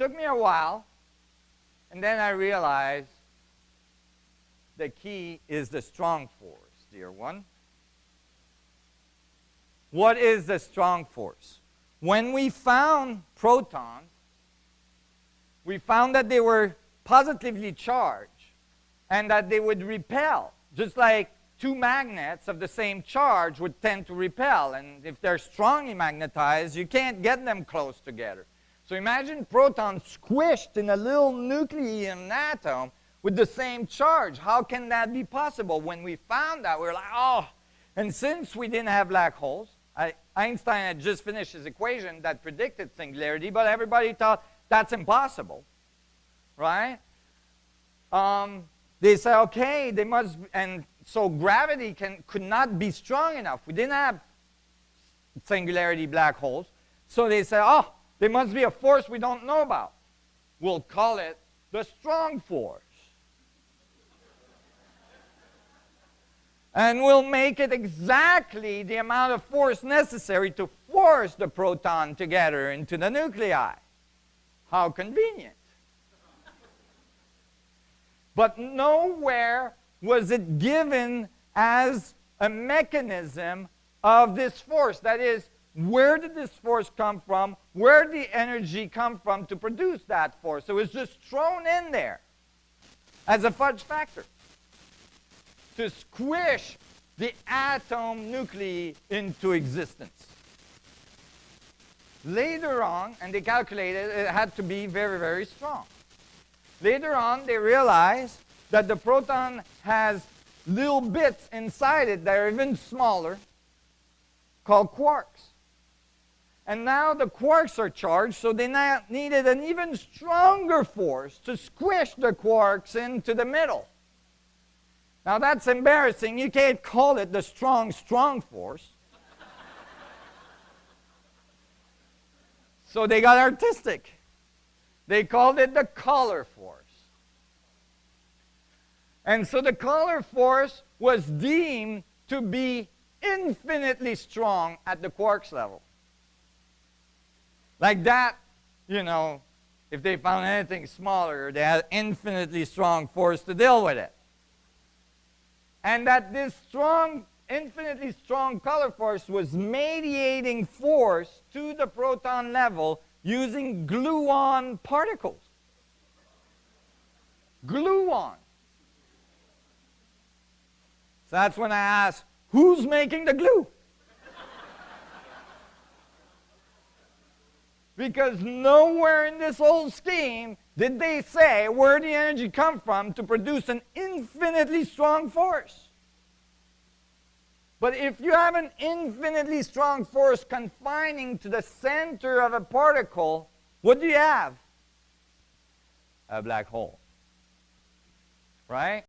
took me a while, and then I realized the key is the strong force, dear one. What is the strong force? When we found protons, we found that they were positively charged and that they would repel, just like two magnets of the same charge would tend to repel. And if they're strongly magnetized, you can't get them close together. So imagine protons squished in a little nucleon atom with the same charge. How can that be possible? When we found that, we were like, oh. And since we didn't have black holes, Einstein had just finished his equation that predicted singularity, but everybody thought that's impossible, right? They said, okay, they must, and so gravity could not be strong enough. We didn't have singularity black holes. So they said, oh, there must be a force we don't know about. We'll call it the strong force. And we'll make it exactly the amount of force necessary to force the proton together into the nuclei. How convenient. But nowhere was it given as a mechanism of this force. That is, where did this force come from? Where did the energy come from to produce that force? It was just thrown in there as a fudge factor to squish the atom nuclei into existence. Later on, and they calculated it had to be very, very strong. Later on, they realized that the proton has little bits inside it that are even smaller, called quarks. And now the quarks are charged, so they now needed an even stronger force to squish the quarks into the middle. Now that's embarrassing. You can't call it the strong force. So they got artistic. They called it the color force. And so the color force was deemed to be infinitely strong at the quarks level. Like that, you know, if they found anything smaller, they had infinitely strong force to deal with it. And that this strong, infinitely strong color force was mediating force to the proton level using gluon particles. Gluon. So that's when I asked, who's making the glue? Because nowhere in this whole scheme did they say where the energy come from to produce an infinitely strong force. But if you have an infinitely strong force confining to the center of a particle, what do you have? A black hole. Right?